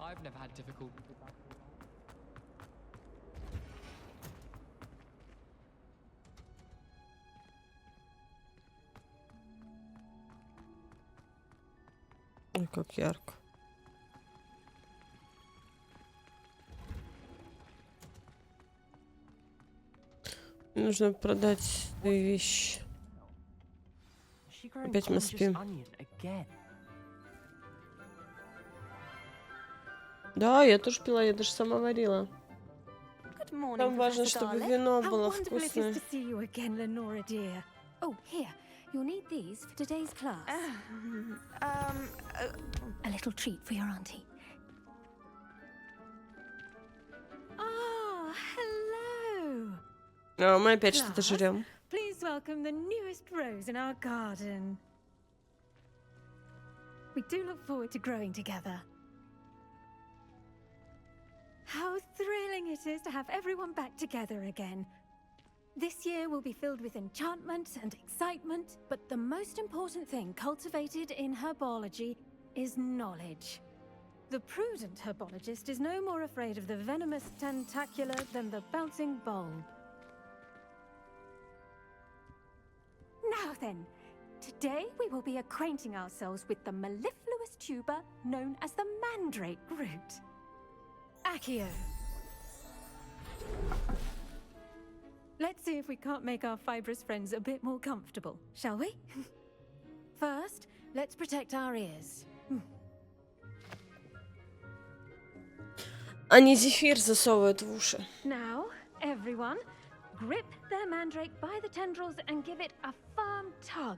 I've never had difficulty with that. Ой, как ярко. Нужно продать свои вещи. Опять мы спим. Да, я тоже пила, я даже сама варила. Там важно, чтобы вино было вкусное. You'll need these for today's class. A little treat for your auntie. Oh, hello. А, мы опять что-то жрем. Please welcome the newest rose in our garden. We do look forward to growing together. How thrilling it is to have everyone back together again. This year will be filled with enchantment and excitement, but the most important thing cultivated in herbology is knowledge. The prudent herbologist is no more afraid of the venomous tentacular than the bouncing bulb. Now then, today we will be acquainting ourselves with the mellifluous tuber known as the mandrake root. Accio. Let's see if we can't make our fibrous friends a bit more comfortable, shall we? First, let's protect our ears. Они зефир засовывают в уши. Now, everyone, grip their mandrake by the tendrils and give it a firm tug.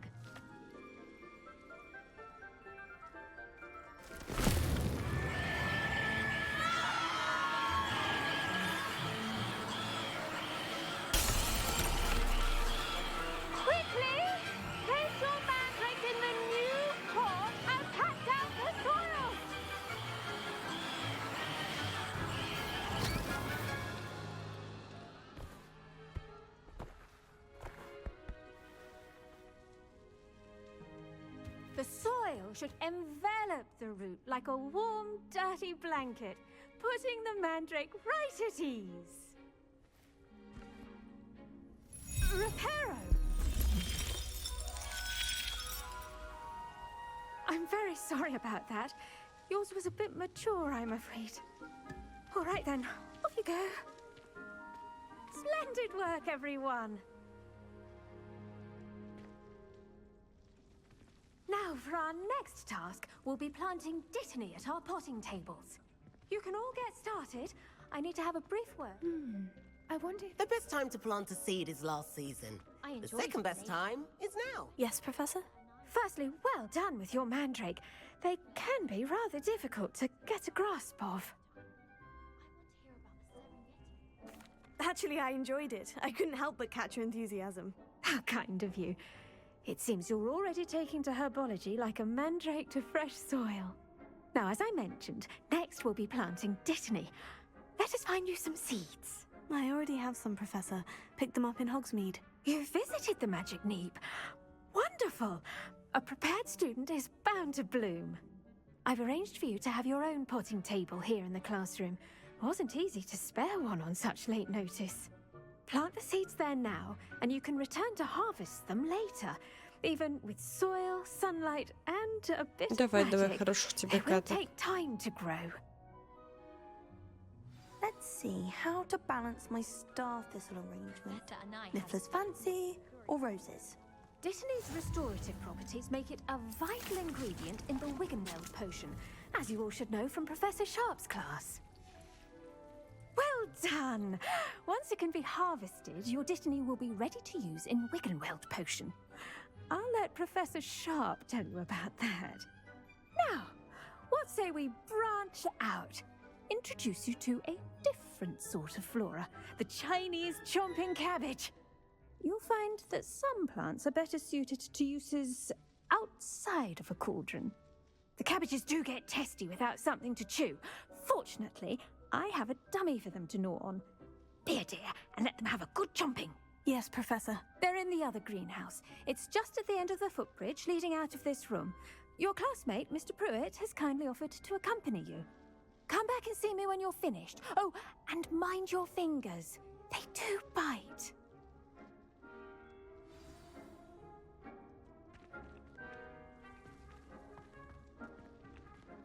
The soil should envelop the root like a warm, dirty blanket, putting the mandrake right at ease. Reparo! I'm very sorry about that. Yours was a bit mature, I'm afraid. All right then, off you go. Splendid work, everyone. Now, for our next task, we'll be planting dittany at our potting tables. You can all get started. I need to have a brief word. I wonder if... The best time to plant a seed is last season. The second best time is now. Yes, Professor? Firstly, well done with your mandrake. They can be rather difficult to get a grasp of. Actually, I enjoyed it. I couldn't help but catch your enthusiasm. How kind of you. It seems you're already taking to herbology like a mandrake to fresh soil. Now, as I mentioned, next we'll be planting dittany. Let us find you some seeds. I already have some, Professor. Picked them up in Hogsmeade. You visited the Magic Neep. Wonderful! A prepared student is bound to bloom. I've arranged for you to have your own potting table here in the classroom. Wasn't easy to spare one on such late notice. Plant the seeds there now, and you can return to harvest them later. Even with soil, sunlight, and a bit of magic, they will take time to grow. Let's see how to balance my star thistle arrangement. Niffler's fancy or roses? Dittany's restorative properties make it a vital ingredient in the Wiggenweld potion, as you all should know from Professor Sharp's class. Well done! Once it can be harvested, your dittany will be ready to use in Wiggenweld potion. I'll let Professor Sharp tell you about that. Now, what say we branch out? Introduce you to a different sort of flora, the Chinese chomping cabbage. You'll find that some plants are better suited to uses outside of a cauldron. The cabbages do get testy without something to chew. Fortunately, I have a dummy for them to gnaw on. Be a dear and let them have a good chomping. Yes, Professor. They're in the other greenhouse. It's just at the end of the footbridge leading out of this room. Your classmate, Mr. Pruitt, has kindly offered to accompany you. Come back and see me when you're finished. Oh, and mind your fingers. They do bite.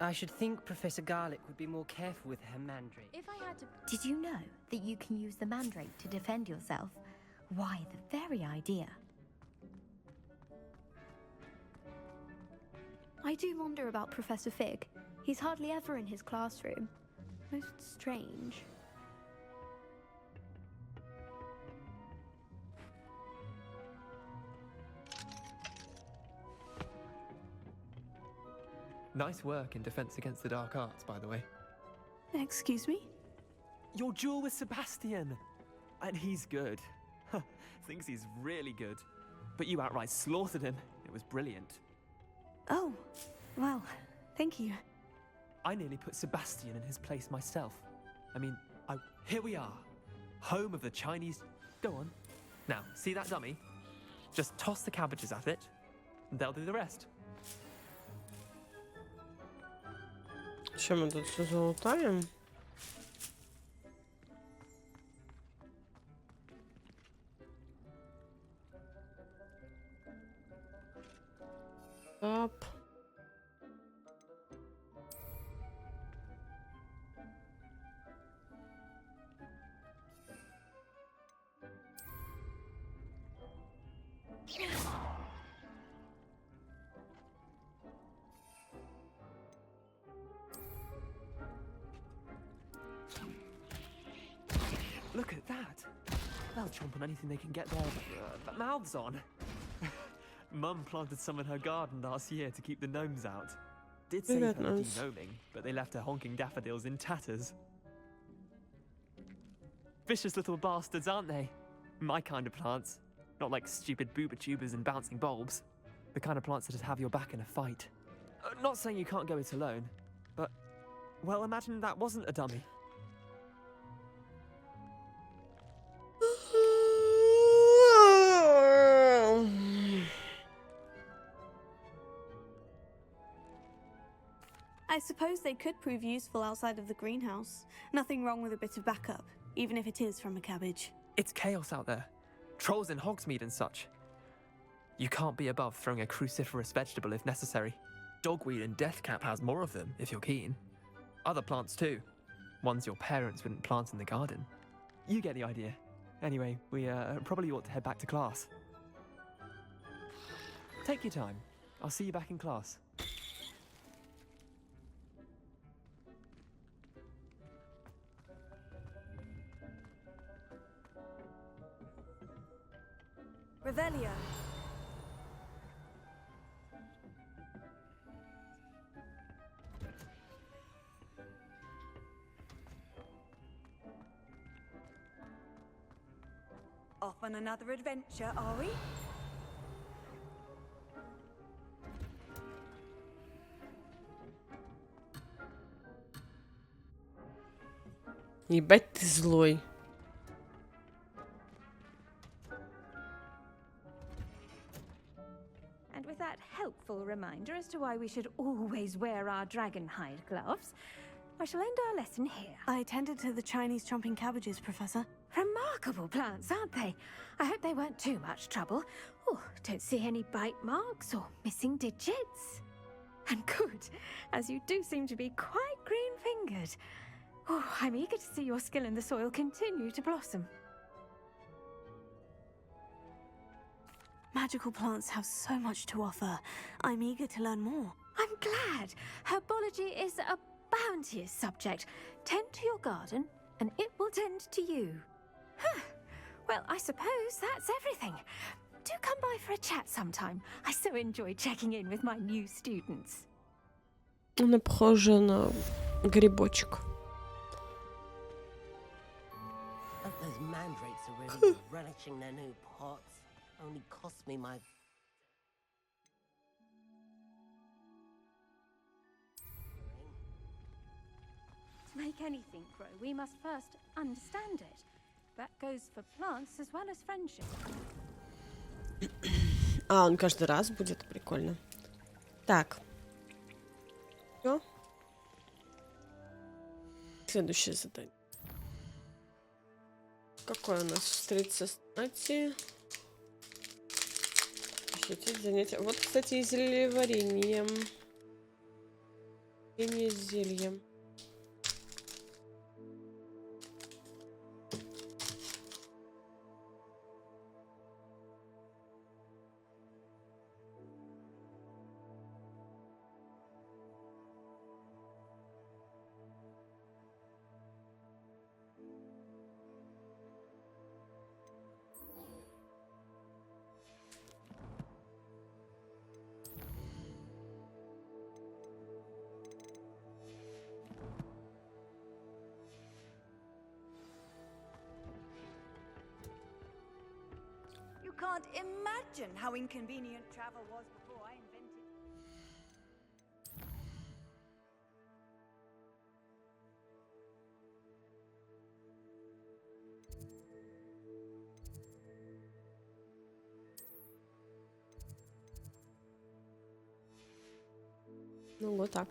I should think Professor Garlic would be more careful with her mandrake. If I had to... Did you know that you can use the mandrake to defend yourself? Why, the very idea. I do wonder about Professor Fig. He's hardly ever in his classroom. Most strange. Nice work in Defense Against the Dark Arts, by the way. Excuse me? Your duel with Sebastian! And he's good. Thinks he's really good. But you outright slaughtered him. It was brilliant. Oh, well, thank you. I nearly put Sebastian in his place myself. I mean, here we are. Home of the Chinese... Go on. Now, see that dummy? Just toss the cabbages at it, and they'll do the rest. Что мы тут все залутаем? Оп. Look at that. They'll chomp on anything they can get their mouths on. Mum planted some in her garden last year to keep the gnomes out. Did save her the de-gnoming, but they left her honking daffodils in tatters. Vicious little bastards, aren't they? My kind of plants. Not like stupid booba tubers and bouncing bulbs. The kind of plants that'd have your back in a fight. Not saying you can't go it alone, but... Well, imagine that wasn't a dummy. I suppose they could prove useful outside of the greenhouse. Nothing wrong with a bit of backup, even if it is from a cabbage. It's chaos out there. Trolls in Hogsmeade and such. You can't be above throwing a cruciferous vegetable if necessary. Dogweed and deathcap has more of them, if you're keen. Other plants too. Ones your parents wouldn't plant in the garden. You get the idea. Anyway, we probably ought to head back to class. Take your time. I'll see you back in class. Revelio. Off on another adventure, are we? Ебать ты злой. And with that helpful reminder as to why we should always wear our dragon hide gloves, I shall end our lesson here. I tended to the Chinese chomping cabbages, Professor. Remarkable plants, aren't they? I hope they weren't too much trouble. Oh, don't see any bite marks or missing digits. And good, as you do seem to be quite green-fingered. Oh, I'm eager to see your skill in the soil continue to blossom. Magical plants have so much to offer. I'm eager to learn more. I'm glad. Herbology is a bounteous subject. Tend to your garden, and it will tend to you. Huh. Well, I suppose that's everything. Do come by for a chat sometime. I so enjoy checking in with my new students. Она похожа на грибочек. Hope those mandrakes are really relishing their new pots. Only cost me my... To make anything grow, we must first understand it. That goes for plants as well as friendship. А, он каждый раз будет, прикольно. Так. Всё? Следующее задание. Какое у нас встретиться с Нати? Посетить занятия. Вот, кстати, и зельеварением. Варенье с зельем. You can't imagine how inconvenient travel was before I invented. Ну, вот так.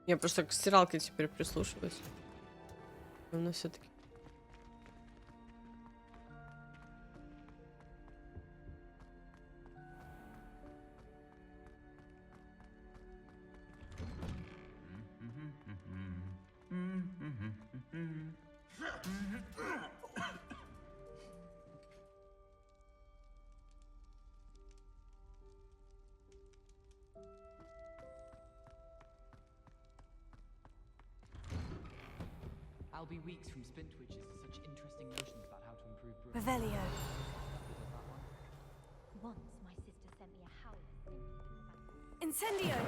Я просто к стиралке теперь прислушиваюсь. Но все-таки. I'll be weeks from spin twitches to such interesting notions about how to improve brewing. Revelio. Once my sister sent me a howler simply because Incendio.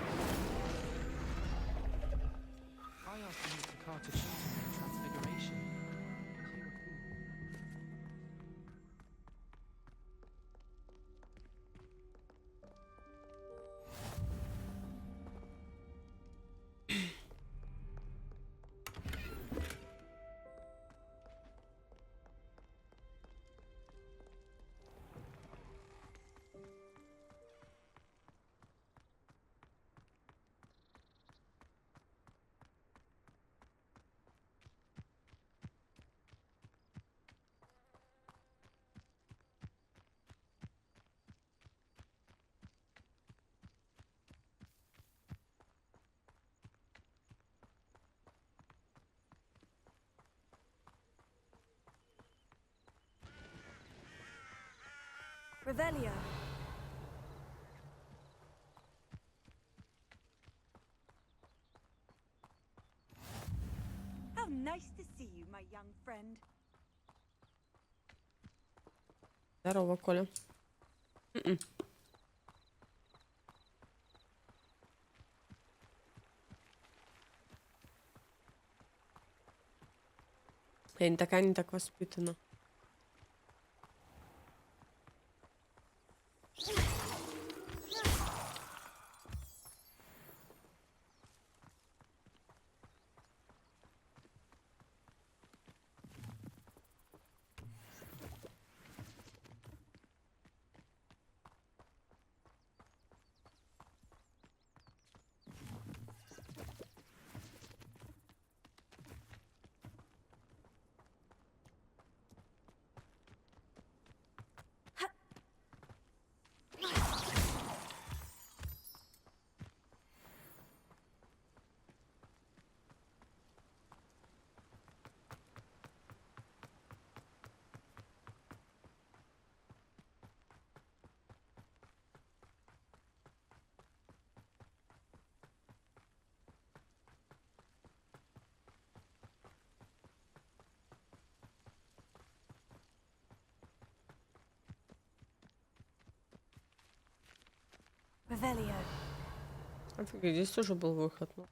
I asked him to cart a shooting in Transfiguration. He refused. Revelio. How nice to see you, my young friend. Здорово, Коля. Я не такая, не так воспитана. Revelio. Офигеть, здесь тоже был выход. Ну.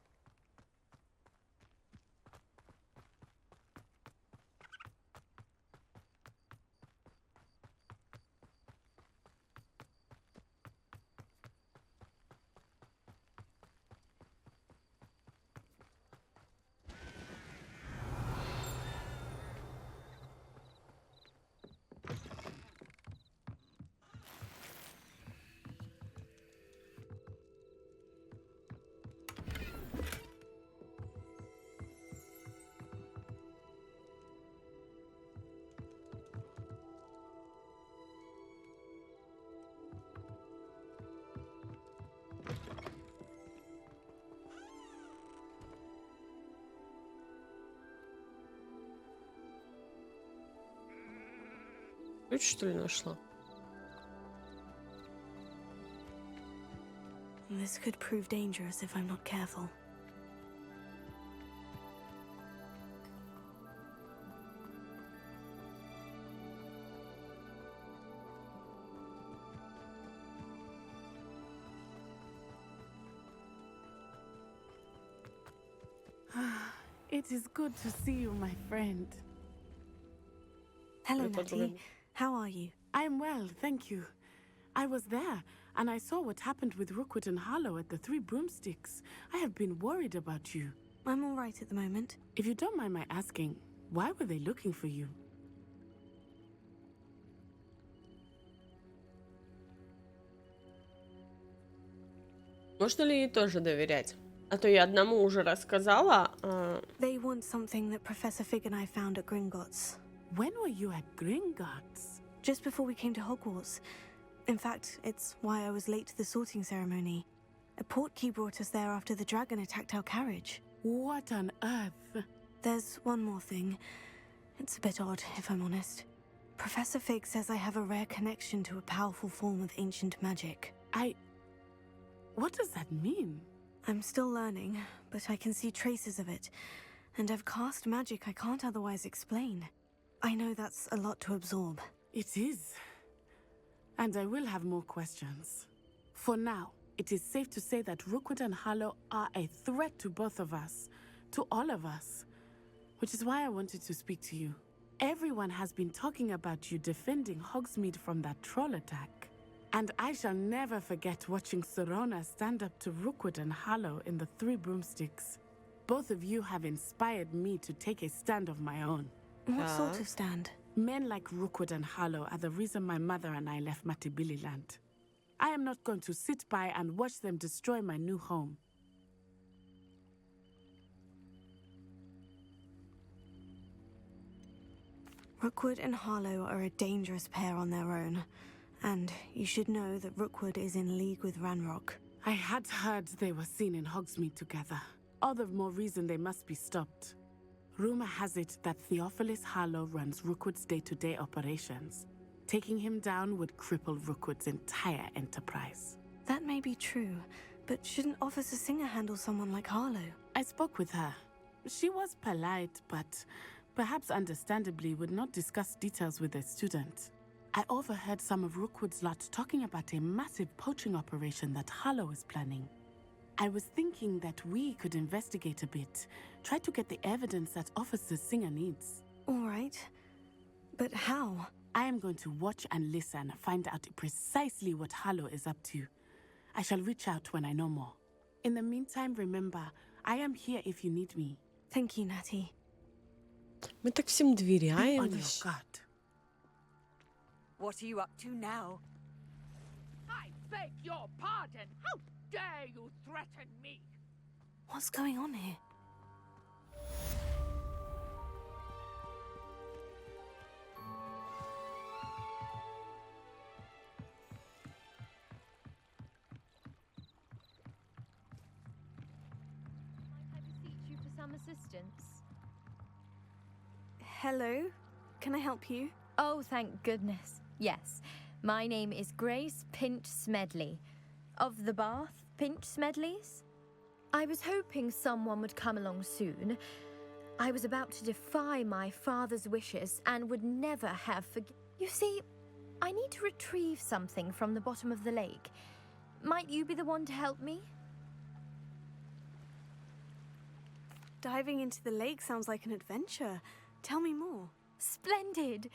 Ключ, что ли, нашла? This could prove dangerous if I'm not careful. It is good to see you, my friend. Hello, Natty. How are you? I am well, thank you. I was there, and I saw what happened with Rookwood and Harlow at the Three Broomsticks. I have been worried about you. I'm all right at the moment. If you don't mind my asking, why were they looking for you? Можно ли ей тоже доверять? А то я одному уже рассказала. They want something that Professor Fig and I found at Gringotts. When were you at Gringotts? Just before we came to Hogwarts. In fact, it's why I was late to the sorting ceremony. A portkey brought us there after the dragon attacked our carriage. What on earth? There's one more thing. It's a bit odd, if I'm honest. Professor Fig says I have a rare connection to a powerful form of ancient magic. What does that mean? I'm still learning, but I can see traces of it. And I've cast magic I can't otherwise explain. I know that's a lot to absorb. It is. And I will have more questions. For now, it is safe to say that Rookwood and Harlow are a threat to both of us. To all of us. Which is why I wanted to speak to you. Everyone has been talking about you defending Hogsmeade from that troll attack. And I shall never forget watching Serona stand up to Rookwood and Harlow in the Three Broomsticks. Both of you have inspired me to take a stand of my own. What sort of stand? Men like Rookwood and Harlow are the reason my mother and I left Matabeleland. I am not going to sit by and watch them destroy my new home. Rookwood and Harlow are a dangerous pair on their own. And you should know that Rookwood is in league with Ranrock. I had heard they were seen in Hogsmeade together. All the more reason they must be stopped. Rumor has it that Theophilus Harlow runs Rookwood's day-to-day operations. Taking him down would cripple Rookwood's entire enterprise. That may be true, but shouldn't Officer Singer handle someone like Harlow? I spoke with her. She was polite, but perhaps understandably would not discuss details with a student. I overheard some of Rookwood's lot talking about a massive poaching operation that Harlow is planning. I was thinking that we could investigate a bit, try to get the evidence that Officer Singer needs. All right. But how? I am going to watch and listen, find out precisely what Harlow is up to. I shall reach out when I know more. In the meantime, remember, I am here if you need me. Thank you, Natty. Мы так всем доверяем. On your guard. What are you up to now? I beg your pardon. How dare you threaten me? What's going on here? Might I beseech you for some assistance? Hello? Can I help you? Oh, thank goodness. Yes, my name is Grace Pinch Smedley, of the Bath Pinch Smedleys. I was hoping someone would come along soon. I was about to defy my father's wishes and would never have You see, I need to retrieve something from the bottom of the lake. Might you be the one to help me? Diving into the lake sounds like an adventure. Tell me more. Splendid!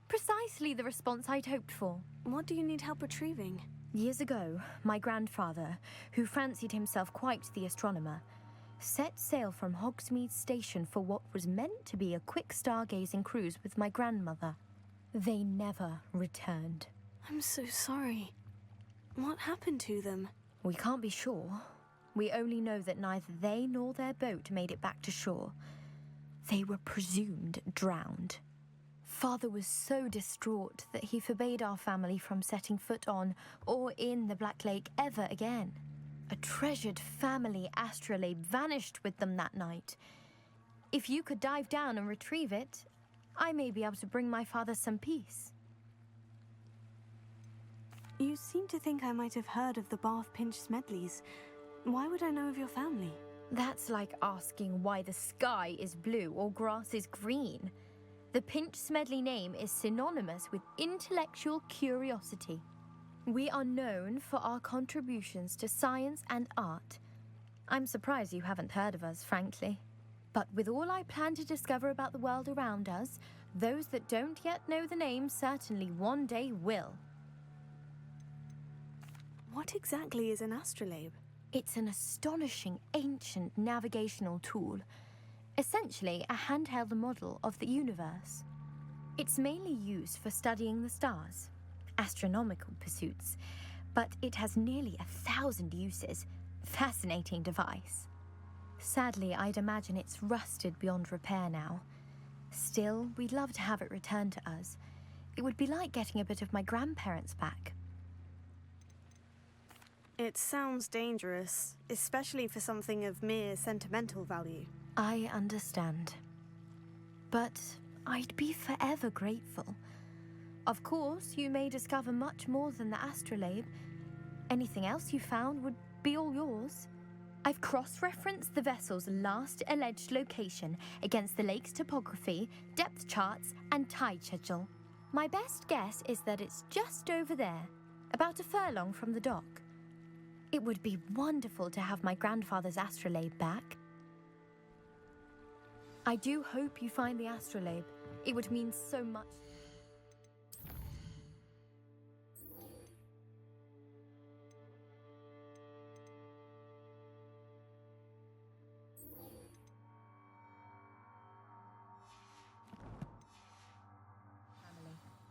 Precisely the response I'd hoped for. What do you need help retrieving? Years ago, my grandfather, who fancied himself quite the astronomer, set sail from Hogsmeade Station for what was meant to be a quick stargazing cruise with my grandmother. They never returned. I'm so sorry. What happened to them? We can't be sure. We only know that neither they nor their boat made it back to shore. They were presumed drowned. Father was so distraught that he forbade our family from setting foot on or in the Black Lake ever again. A treasured family astrolabe vanished with them that night. If you could dive down and retrieve it, I may be able to bring my father some peace. You seem to think I might have heard of the Bath Pinch Smedleys. Why would I know of your family? That's like asking why the sky is blue or grass is green. The Pinch Smedley name is synonymous with intellectual curiosity. We are known for our contributions to science and art. I'm surprised you haven't heard of us, frankly. But with all I plan to discover about the world around us, those that don't yet know the name certainly one day will. What exactly is an astrolabe? It's an astonishing ancient navigational tool. Essentially a handheld model of the universe. It's mainly used for studying the stars, astronomical pursuits, but it has nearly 1,000 uses. Fascinating device. Sadly, I'd imagine it's rusted beyond repair now. Still, we'd love to have it returned to us. It would be like getting a bit of my grandparents back. It sounds dangerous, especially for something of mere sentimental value. I understand. But I'd be forever grateful. Of course, you may discover much more than the astrolabe. Anything else you found would be all yours. I've cross-referenced the vessel's last alleged location against the lake's topography, depth charts, and tide schedule. My best guess is that it's just over there, about a furlong from the dock. It would be wonderful to have my grandfather's astrolabe back. I do hope you find the astrolabe. It would mean so much.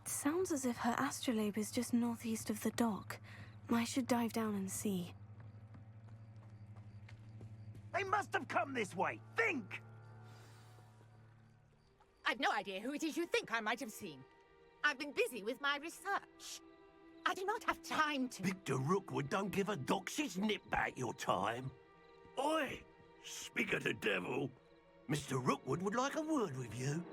Sounds as if her astrolabe is just northeast of the dock. I should dive down and see. They must have come this way. Think! I've no idea who it is you think I might have seen. I've been busy with my research. I do not have time to... Victor Rookwood don't give a doxy's nip back your time. Oi! Speak of the devil. Mr. Rookwood would like a word with you.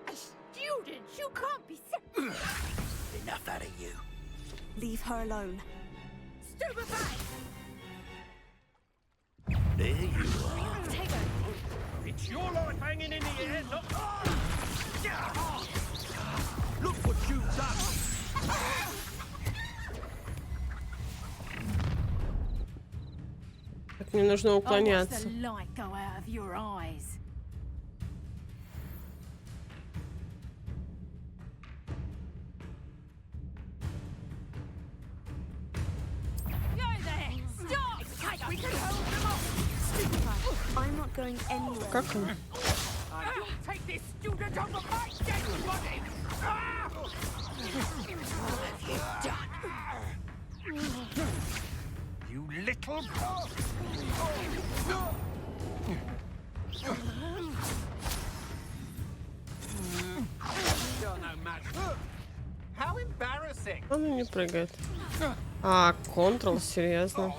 A student? You can't be... Enough out of you. Leave her alone. Stupefy! There you are. Take her. It's your life hanging in the air, not... Look what you've done! Так мне нужно уклоняться. The light go out of your eyes. We can hold them off. I'm not going anywhere. Как он? You'll take this student over my dead body. What have you done? You little... You're no match. How embarrassing. Он не прыгает. А, Ctrl, серьезно.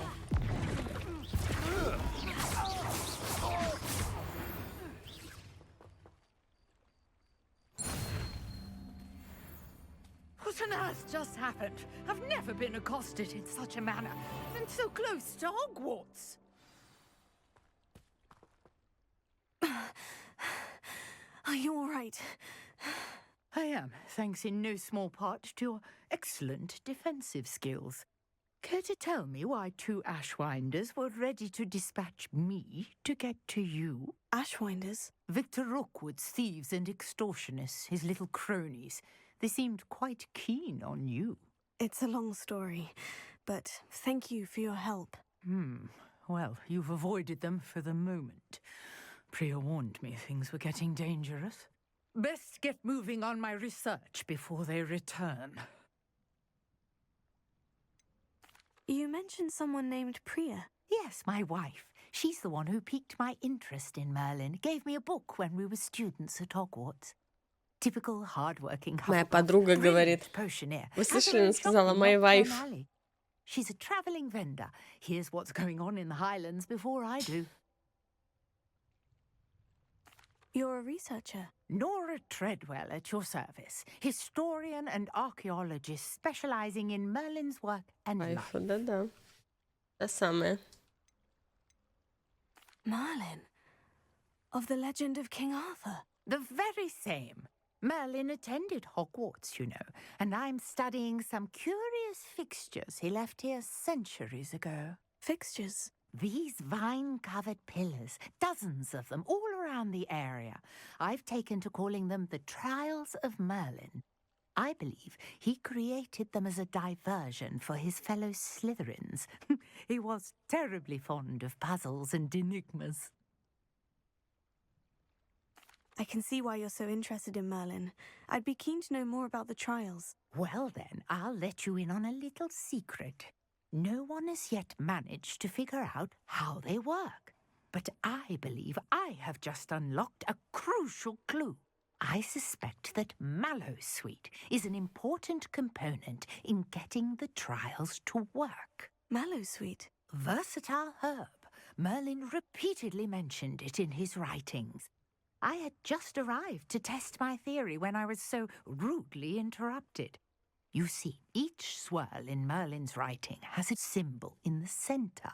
What on earth just happened? I've never been accosted in such a manner, and so close to Hogwarts. Are you all right? I am, thanks in no small part to your excellent defensive skills. Care to tell me why two Ashwinders were ready to dispatch me to get to you? Ashwinders? Victor Rookwood's thieves and extortionists, his little cronies. They seemed quite keen on you. It's a long story, but thank you for your help. Well, you've avoided them for the moment. Priya warned me things were getting dangerous. Best get moving on my research before they return. You mentioned someone named Priya. Yes, my wife. She's the one who piqued my interest in Merlin. Gave me a book when we were students at Hogwarts. Typical hard-working couple. Моя подруга говорит. Вы слышали, она сказала, my wife. She's a traveling vendor. Here's what's going on in the Highlands before I do. You're a researcher. Nora Treadwell at your service, historian and archaeologist specializing in Merlin's work and life. Да-да. Та самая. Merlin? Of the legend of King Arthur? The very same. Merlin attended Hogwarts, you know, and I'm studying some curious fixtures he left here centuries ago. Fixtures? These vine-covered pillars, dozens of them, all around the area. I've taken to calling them the Trials of Merlin. I believe he created them as a diversion for his fellow Slytherins. He was terribly fond of puzzles and enigmas. I can see why you're so interested in Merlin. I'd be keen to know more about the trials. Well then, I'll let you in on a little secret. No one has yet managed to figure out how they work. But I believe I have just unlocked a crucial clue. I suspect that mallowsweet is an important component in getting the trials to work. Mallowsweet? Versatile herb. Merlin repeatedly mentioned it in his writings. I had just arrived to test my theory when I was so rudely interrupted. You see, each swirl in Merlin's writing has a symbol in the center.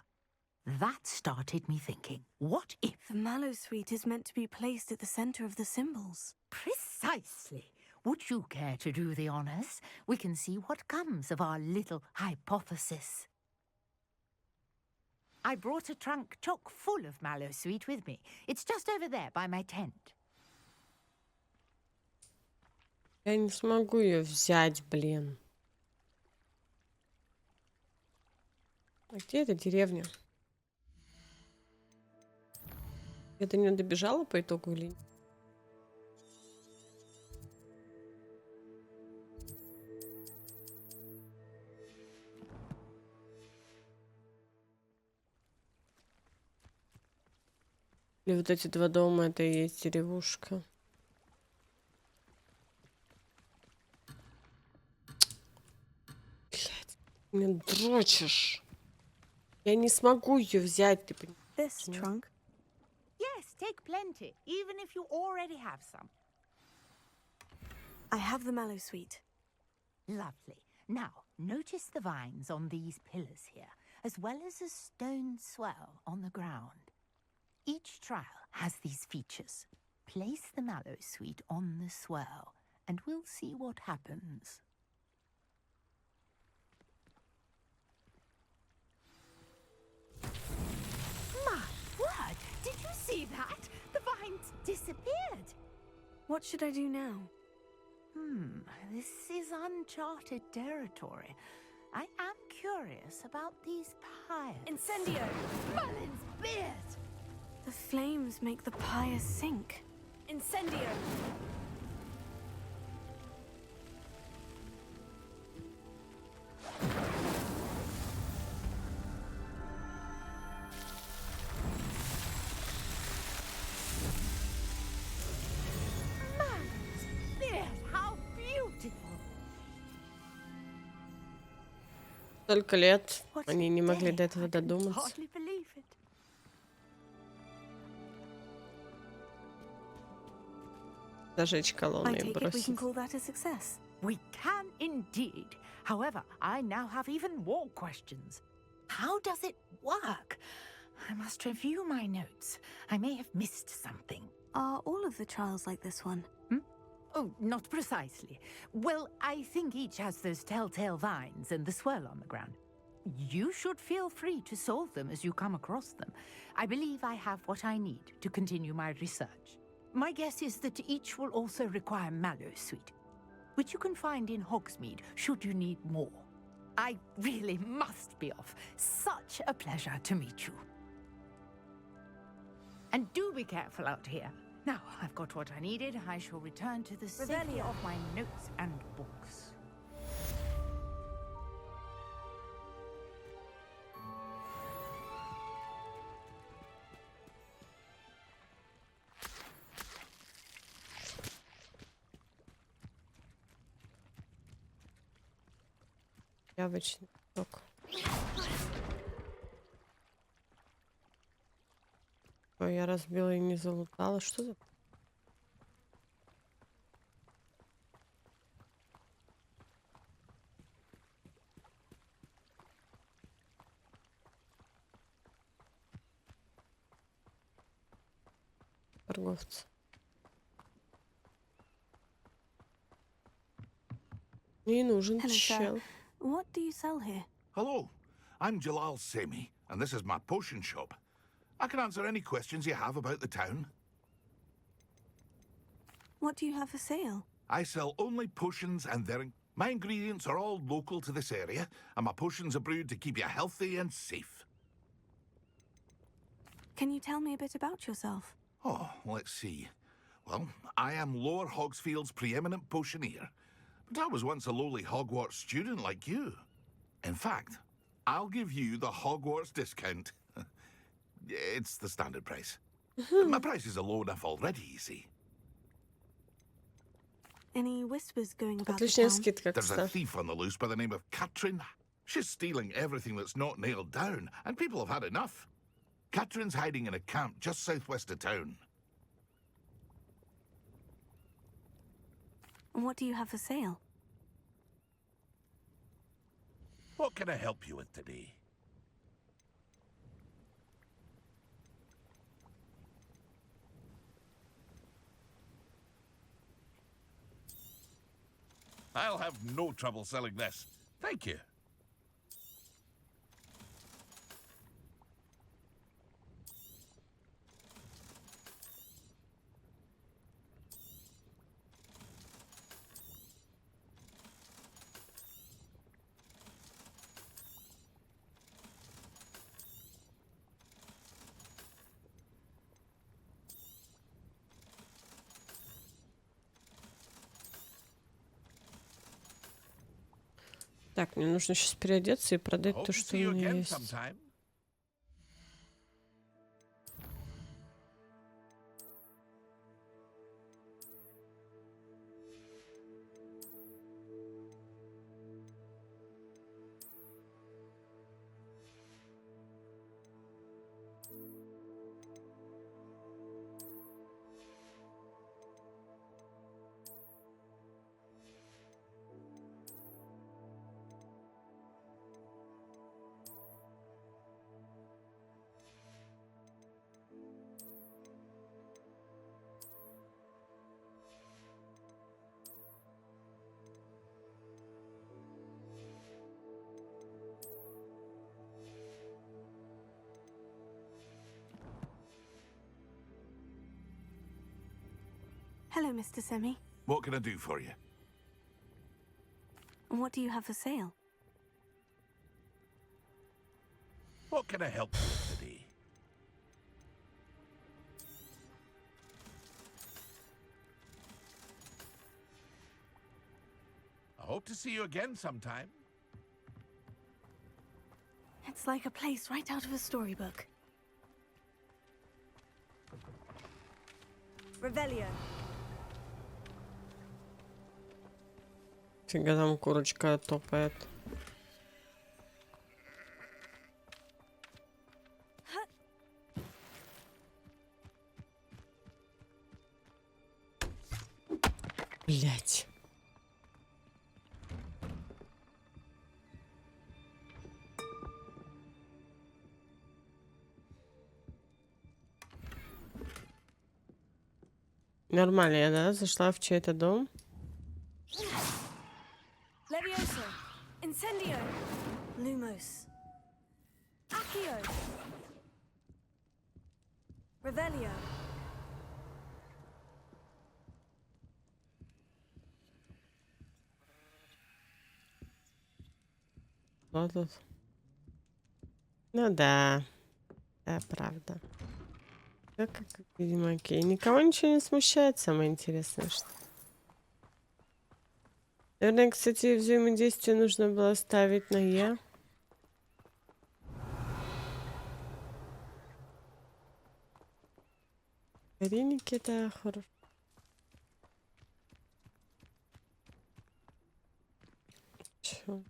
That started me thinking, what if... The mallowsweet is meant to be placed at the center of the symbols. Precisely. Would you care to do the honors? We can see what comes of our little hypothesis. I brought a trunk chock full of mallowsweet with me. It's just over there by my tent. Я не смогу ее взять, блин. А где эта деревня? Я до нее добежала по итогу или нет? Или вот эти два дома, это и есть деревушка. Блядь, меня дрочишь. Я не смогу ее взять, ты понимаешь? This trunk? Yes, take plenty, even if you already have some. I have the mallowsweet. Lovely. Now, notice the vines on these pillars here, as well as a stone swell on the ground. Each trial has these features. Place the mallowsweet on the swirl, and we'll see what happens. My word! Did you see that? The vines disappeared. What should I do now? This is uncharted territory. I am curious about these pyres. Incendio! Merlin's beard! The flames make the pyre sink. Incendio! Merlin's beard! How beautiful! Столько лет они не могли до этого додуматься. Hardly believe it. Зажечь колонны I и take it we бросить. can call that a success. We can indeed. However, I now have even more questions. How does it work? I must review my notes. I may have missed something. Are all of the trials like this one? Oh, not precisely. Well, I think each has those telltale vines and the swirl on the ground. You should feel free to solve them as you come across them. I believe I have what I need to continue my research. My guess is that each will also require mallowsweet, which you can find in Hogsmeade should you need more. I really must be off. Such a pleasure to meet you. And do be careful out here. Now I've got what I needed. I shall return to the safety of my notes and books. Яблочный сок. Ой, я разбила и не залутала. Что за... торговца. Мне нужен чел. What do you sell here? Hello, I'm Jalal Semi, and this is my potion shop. I can answer any questions you have about the town. What do you have for sale? I sell only potions and my ingredients are all local to this area, and my potions are brewed to keep you healthy and safe. Can you tell me a bit about yourself? Oh, let's see. Well, I am Lower Hogsfield's preeminent potioneer, but I was once a lowly Hogwarts student like you. In fact, I'll give you the Hogwarts discount. It's the standard price. My prices are low enough already, you see. Any whispers going about the Отличная town? скидка, There's a кстати. thief on the loose by the name of Katrin. She's stealing everything that's not nailed down, and people have had enough. Katrin's hiding in a camp just southwest of town. And what do you have for sale? What can I help you with today? I'll have no trouble selling this. Thank you. Так, мне нужно сейчас переодеться и продать то, что у меня есть. Hello, Mr. Semi. What can I do for you? And what do you have for sale? What can I help you with today? I hope to see you again sometime. It's like a place right out of a storybook. Revelio. Фига там курочка топает. Блять. Нормально, я, да, зашла в чей-то дом. Levioso. Incendio. Lumos. Accio. Revelio. Вот тут. Ну да. Да, правда. Как ведьмаки. Никого ничего не смущает, самое интересное, что... Наверное, кстати, взаимодействие нужно было ставить на «я». Вареники — это хорошо. Чё?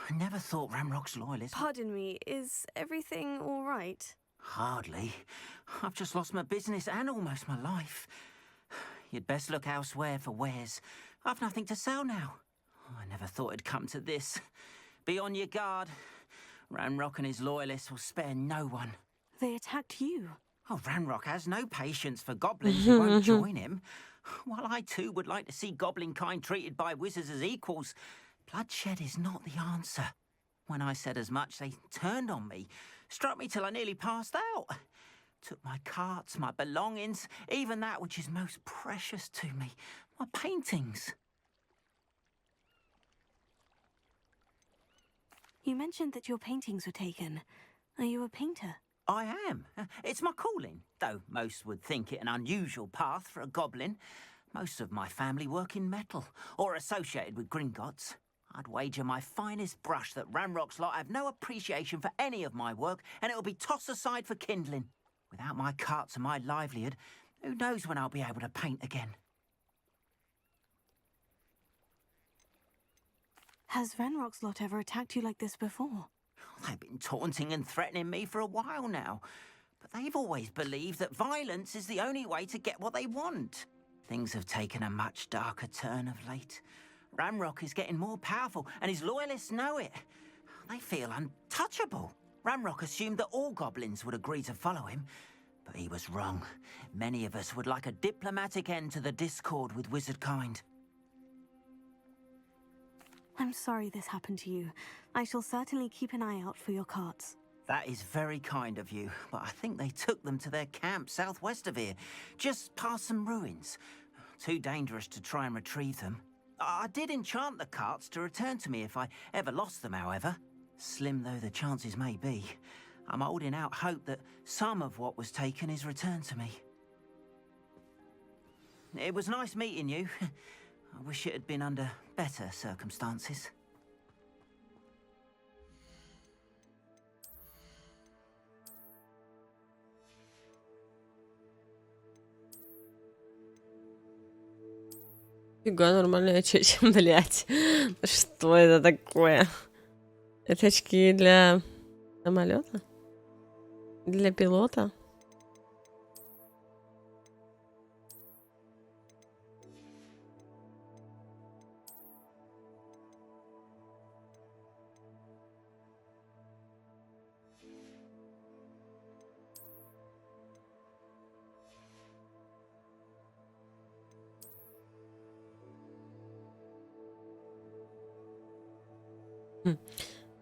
I never thought Ramrock's loyalist. Pardon me, is everything all right? Hardly. I've just lost my business and almost my life. you'd best look elsewhere for wares. I've nothing to sell now. I never thought it'd come to this. Be on your guard. Ranrock and his loyalists will spare no one. They attacked you. Oh, Ranrock has no patience for goblins who won't join him. While I too would like to see goblin kind treated by wizards as equals, bloodshed is not the answer. When I said as much, they turned on me, struck me till I nearly passed out. Took my carts, my belongings, even that which is most precious to me, my paintings. You mentioned that your paintings were taken. Are you a painter? I am. It's my calling, though most would think it an unusual path for a goblin. Most of my family work in metal, or associated with Gringotts. I'd wager my finest brush that Ranrock's lot have no appreciation for any of my work, and it'll be tossed aside for kindling. Without my carts and my livelihood, who knows when I'll be able to paint again? Has Ranrock's lot ever attacked you like this before? They've been taunting and threatening me for a while now, but they've always believed that violence is the only way to get what they want. Things have taken a much darker turn of late. Ranrock is getting more powerful, and his loyalists know it. They feel untouchable. Ranrock assumed that all goblins would agree to follow him, but he was wrong. Many of us would like a diplomatic end to the discord with wizard kind. I'm sorry this happened to you. I shall certainly keep an eye out for your carts. That is very kind of you, but I think they took them to their camp southwest of here, just past some ruins. Too dangerous to try and retrieve them. I did enchant the carts to return to me if I ever lost them, however. Slim though the chances may be, I'm holding out hope that some of what was taken is returned to me. It was nice meeting you. I wish it had been under better circumstances. Фига, нормальная чаще, блять. Что это такое? Это очки для самолета? Для пилота?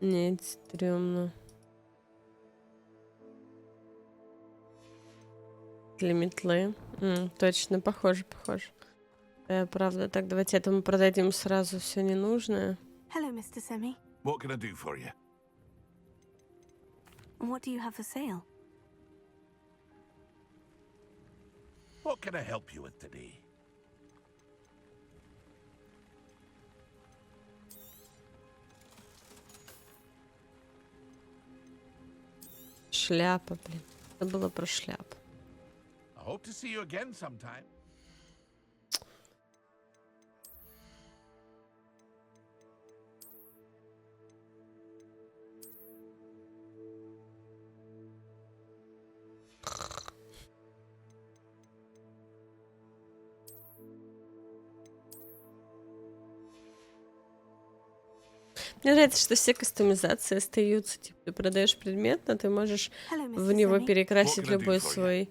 Нет, стрёмно. Для метлы. Точно, похоже. Правда. Так, давайте этому продадим сразу все ненужное. Hello, Mr. Semi. What can I do for you? What do you have for sale? What can I help you with today? Шляпа, блин. Забыла про шляпу. I hope to see you again sometime. Мне нравится, что все кастомизации остаются. Типа, ты продаешь предмет, но ты можешь в него перекрасить любой свой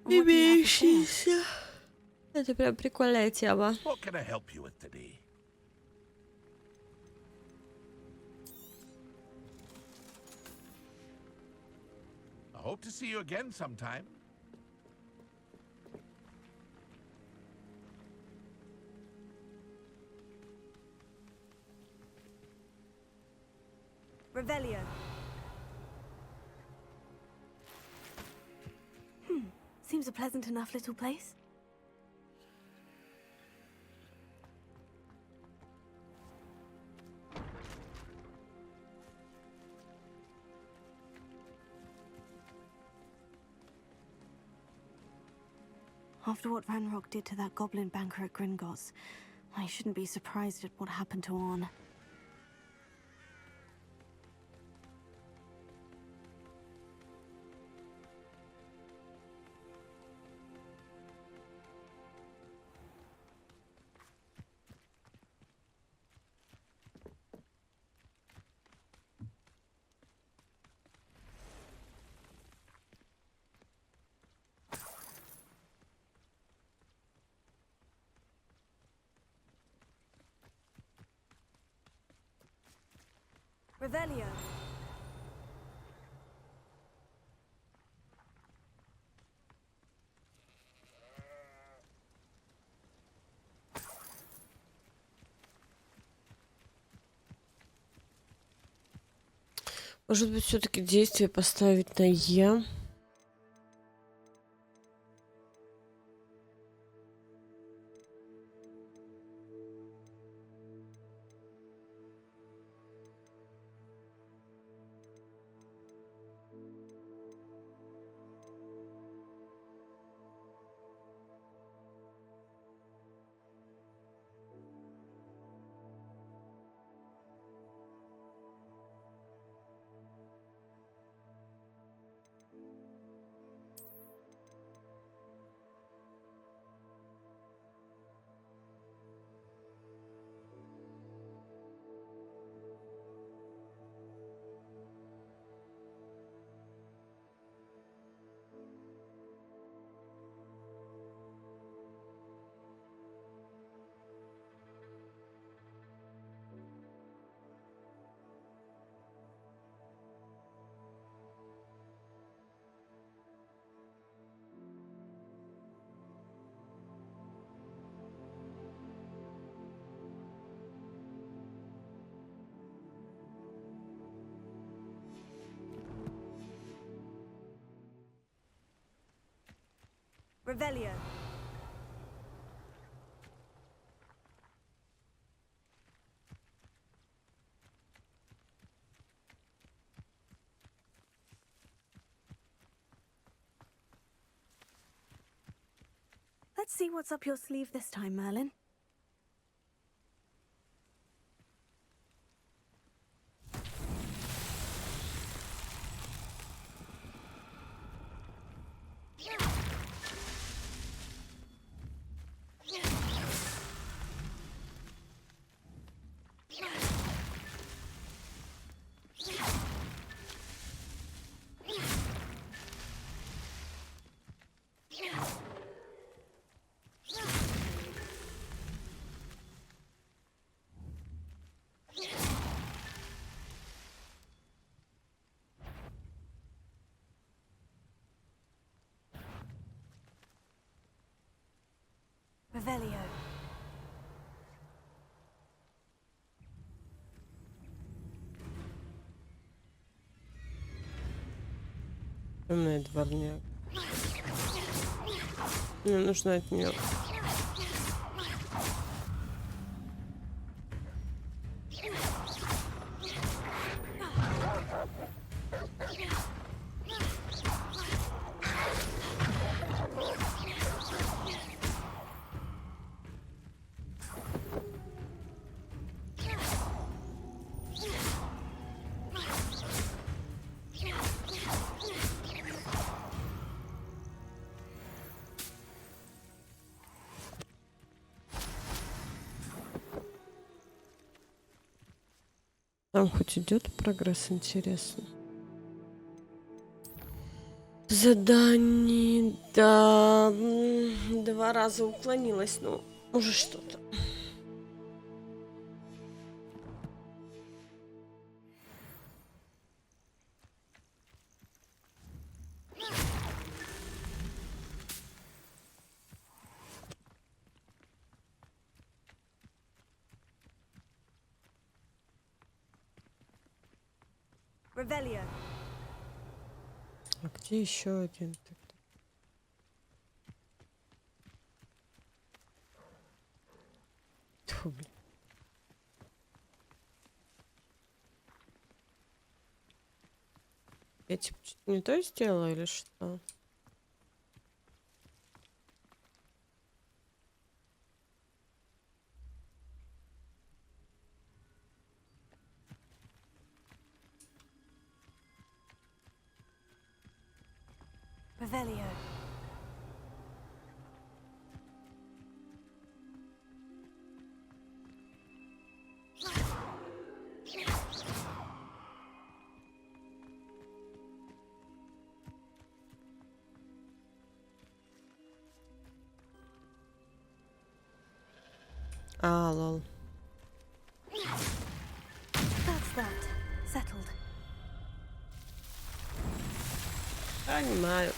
имеющийся. Это прям прикольная тема. What can I help you with today? I hope to see you again sometime. Revelio. Seems a pleasant enough little place. After what Ranrock did to that goblin banker at Gringotts, I shouldn't be surprised at what happened to Orn. Revelio. Может быть, все-таки действие поставить на «я». Revelio. Let's see what's up your sleeve this time, Merlin. Revelio. Темный дворняк. Мне нужно от нее. Там хоть идет прогресс, интересно. Задание, да, 2 раза уклонилась, ну, уже что-то. Revelio. А где еще один тогда? Тьфу, блин. Я типа не то сделала или что? Revelio. А, лол. That's that. settled. Понимаю.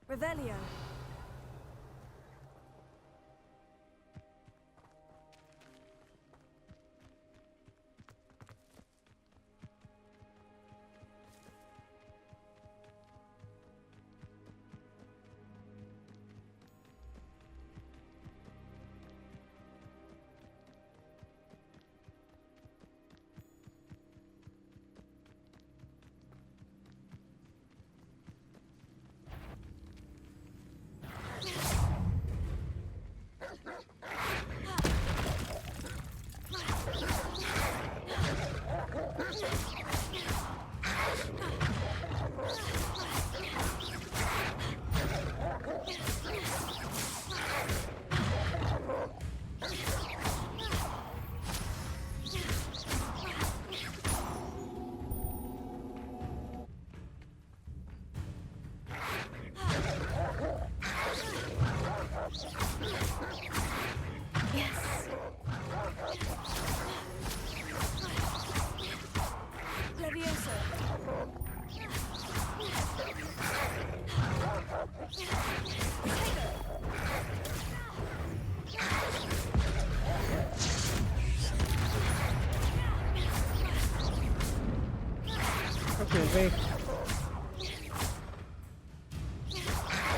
Revelio.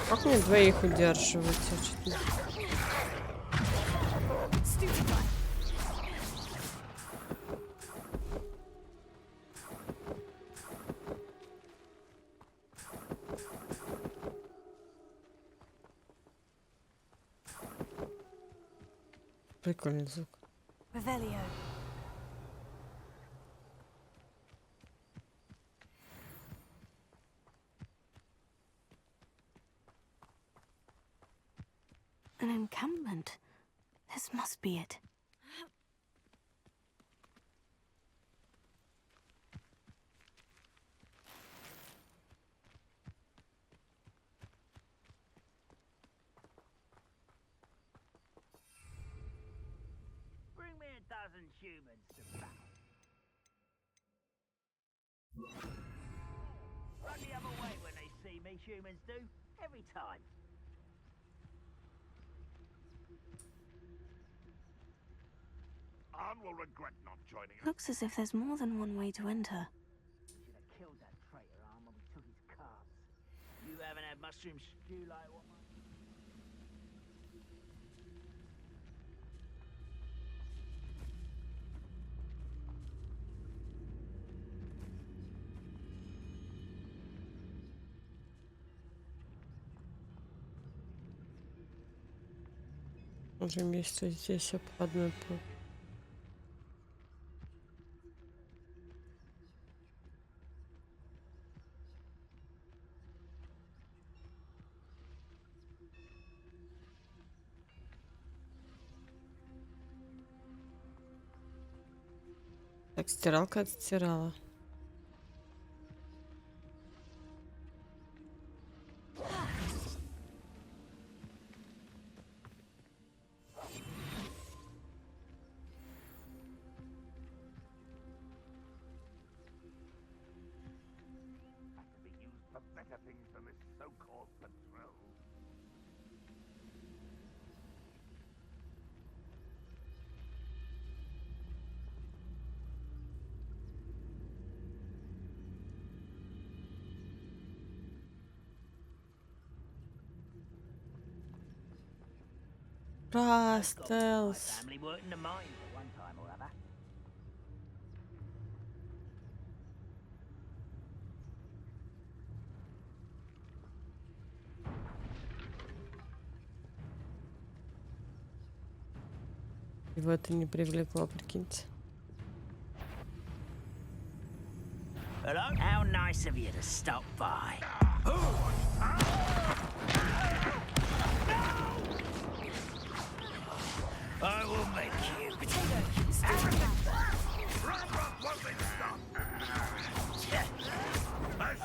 Как мне двоих удерживать? Прикольный звук. Revelio. An encampment. This must be it. Bring me a dozen humans to battle. Run the other way when they see me, humans do. Every time. Anne will regret not joining us. Looks as if there's more than one way to enter. We should have killed that traitor Anne when we took his calves. You haven't had mushroom stew like what? Уже место здесь обходной путь. Так, стиралка отстирала. Стелс. Family working the mine at one time or other. Его это не привлекло, прикиньте. Hello? How nice of you to stop by. I will make you. As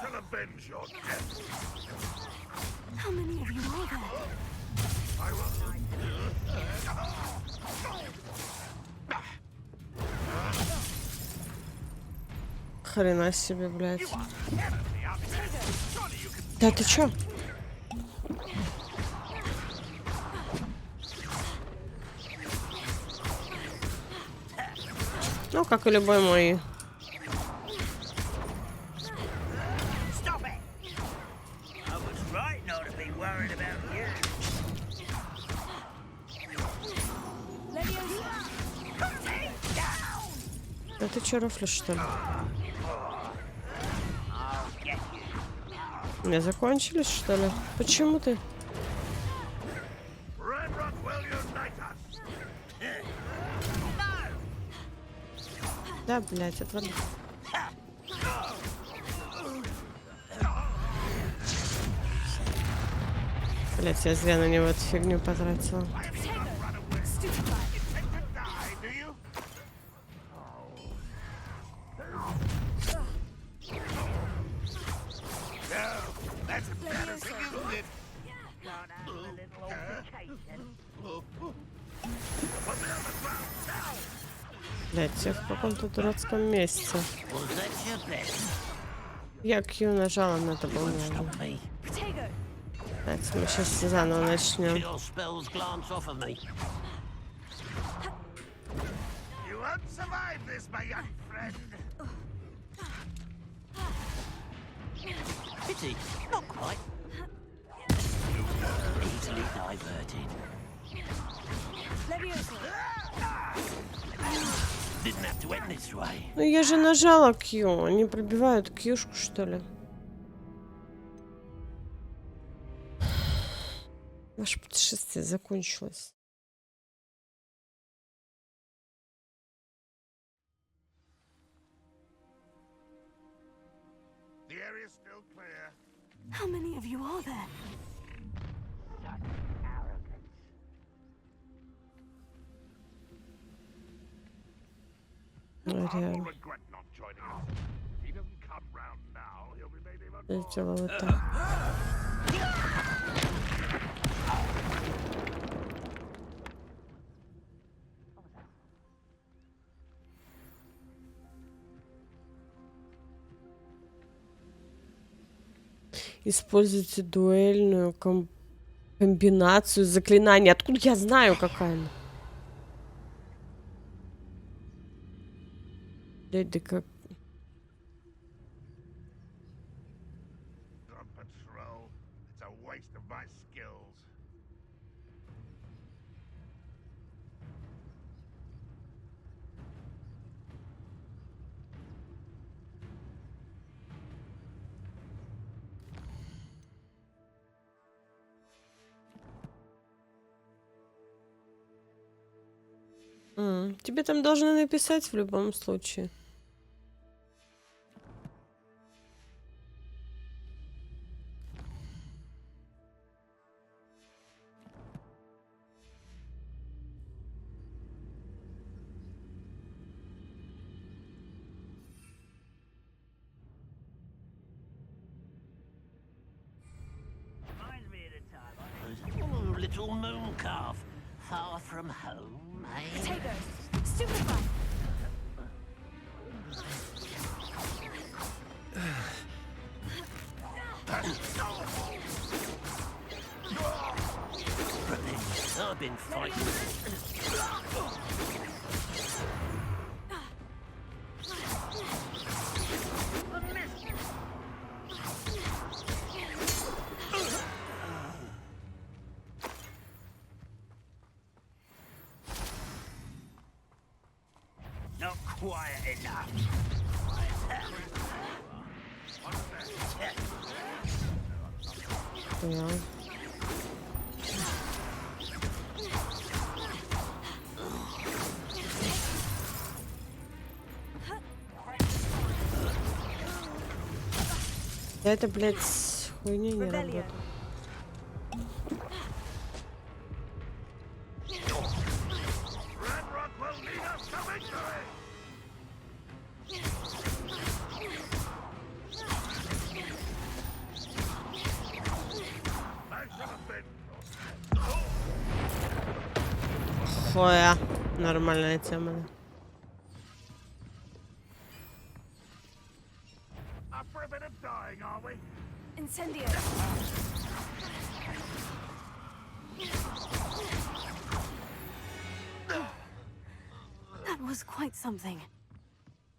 хрена себе, блядь. Да ты чё? Ну, как и любой мой. Да ты чё, рофлишь, что ли? Не закончились, что ли? Почему ты? Да, блядь, отвали. Блядь, я зря на него эту фигню потратила. Блять, я в каком-то дурацком месте. Я Q нажала, но это было нужно. Давайте мы сейчас заново начнем. Ну я же нажала Q, они пробивают Q-шку, что ли? Ваше путешествие закончилось. How many of you are there? Реально. Я сделала вот так. Используйте дуэльную комбинацию заклинаний. Откуда я знаю, какая она? Блядь, да как... Тебе там должны написать в любом случае. Little moon calf, far from home, eh? Potatoes, stupefy. I've been fighting. Not quiet enough. Поняла. Да это, блядь, хуйня не работает. Хуя. Нормальная тема, да. thing, are we? Incendio. That was quite something.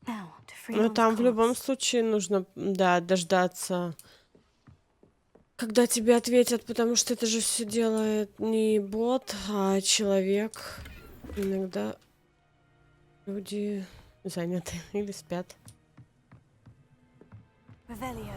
Now to free Ну one's там в любом corpse. случае нужно, да, дождаться, когда тебе ответят, потому что это же все делает не бот, а человек. Иногда люди заняты или спят. Revelio.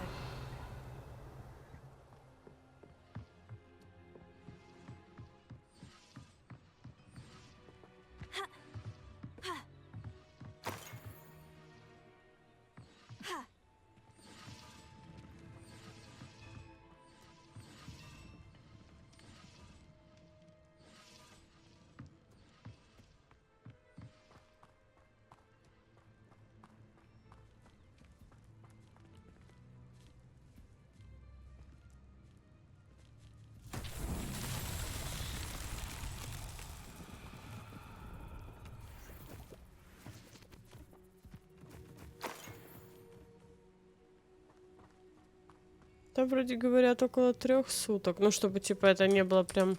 Там вроде говорят около 3 суток. Ну, чтобы, типа, это не было прям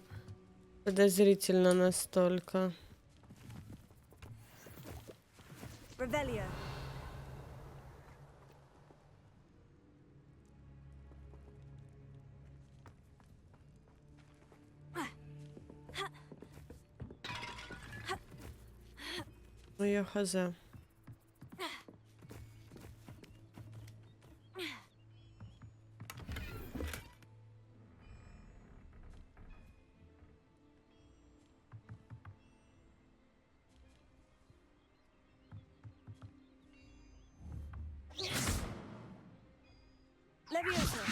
подозрительно настолько. Revelio. Ну, я хз. Leviosa.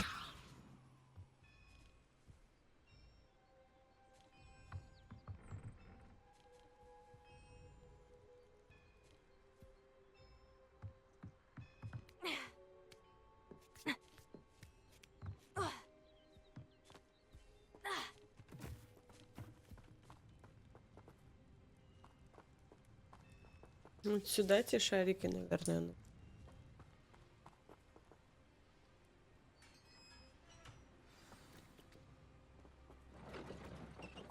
Вот сюда те шарики, наверное.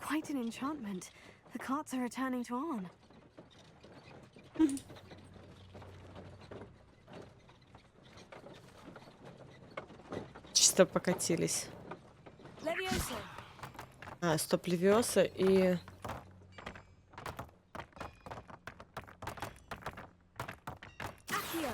Quite an enchantment. The carts are returning to on. Чисто покатились. Leviosa. А, стоп, Левиоса и... Accio.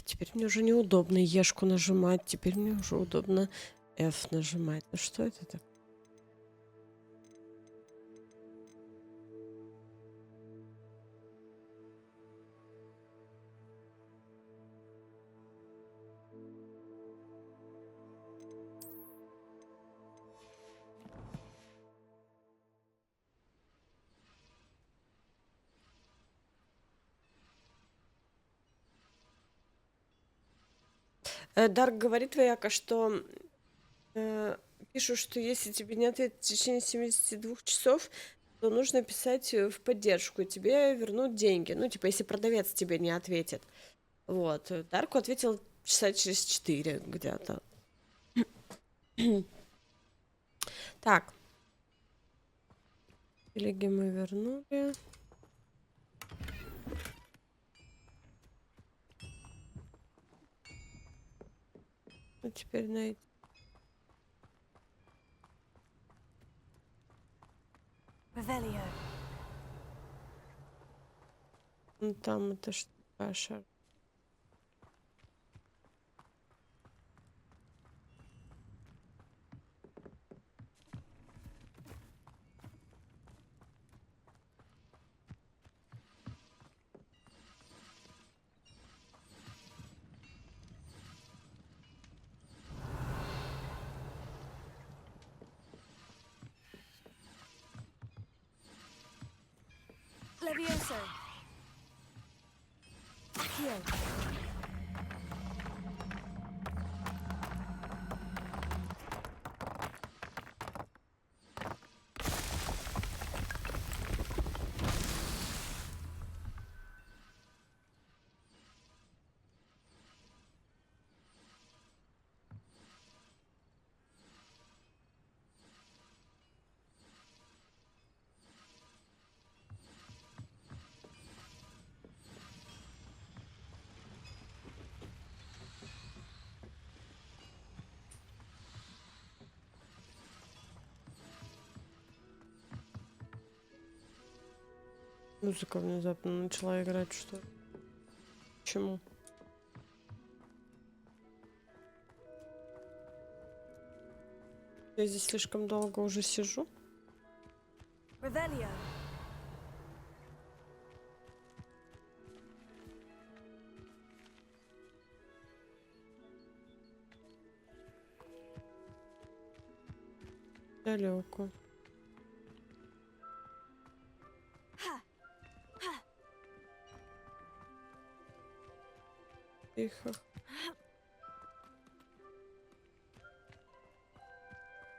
Теперь мне уже неудобно Ешку нажимать. Теперь мне уже удобно F нажимать. Ну что это так? Дарк говорит, вояка, что пишут, что если тебе не ответят в течение 72 часов, то нужно писать в поддержку, и тебе вернут деньги. Ну, типа, если продавец тебе не ответит. Вот. Дарку ответил часа через 4 где-то. Так. Телеги мы вернули. А теперь найти. Revelio. Ну, там это что, Паша? Levioso. Accio. Музыка внезапно начала играть, что ли? Почему? Я здесь слишком долго уже сижу. Revelio. Далеко. Тихо.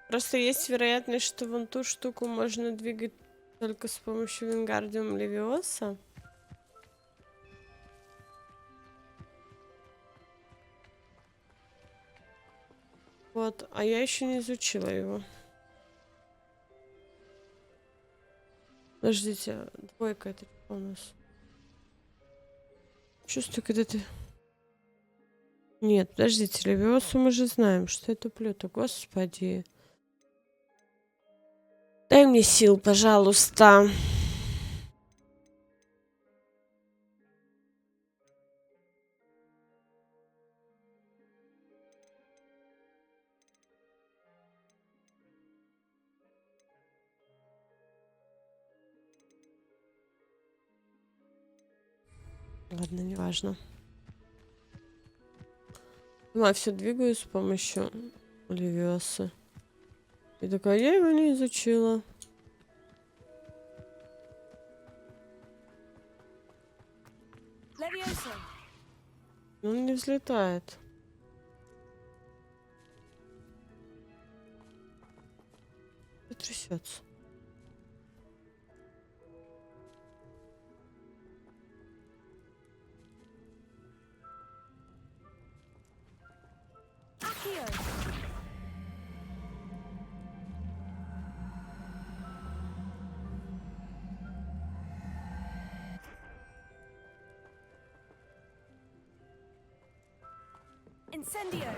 Просто есть вероятность, что вон ту штуку можно двигать только с помощью Вингардиум Левиоса. Вот, а я еще не изучила его. Подождите, двойка это что у нас? Чувствую, когда ты... Нет, подождите, Левиосу мы же знаем, что это плюта, господи. Дай мне сил, пожалуйста. Ладно, неважно. Я все двигаю с помощью Левиоса. И такая, я его не изучила. Levioso. Он не взлетает. И трясется. Accio. Incendio.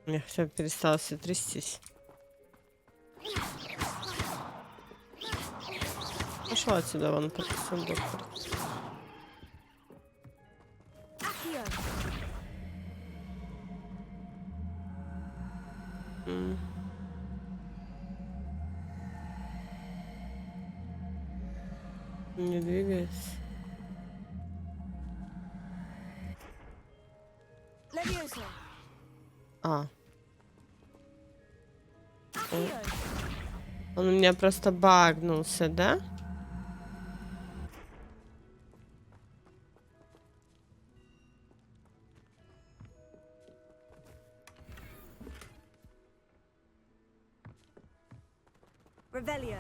Я все перестала все трястись. Пошла отсюда, вон под сундук. Не двигается. Levioso. А. Он у меня просто багнулся, да? Revelio.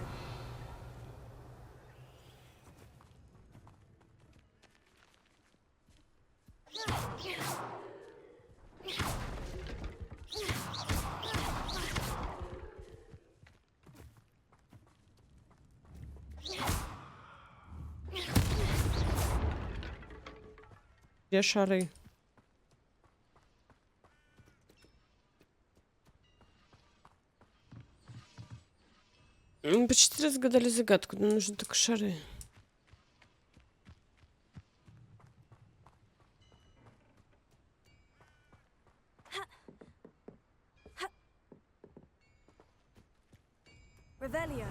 Где шары? Мы почти разгадали загадку, нам нужны только шары. Revelio.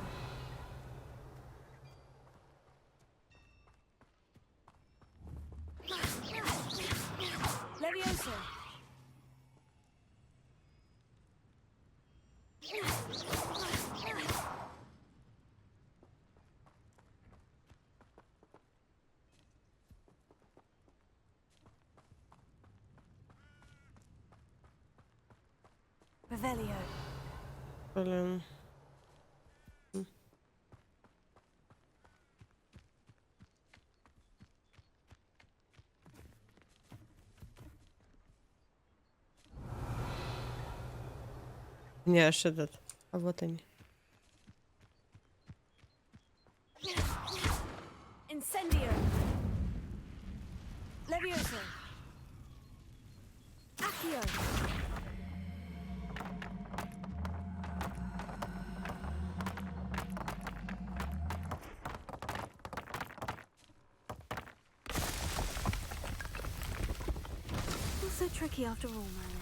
Revelio. Блин. Не, аж этот. А вот они. Incendio. Levioso. Accio. So tricky after all, man.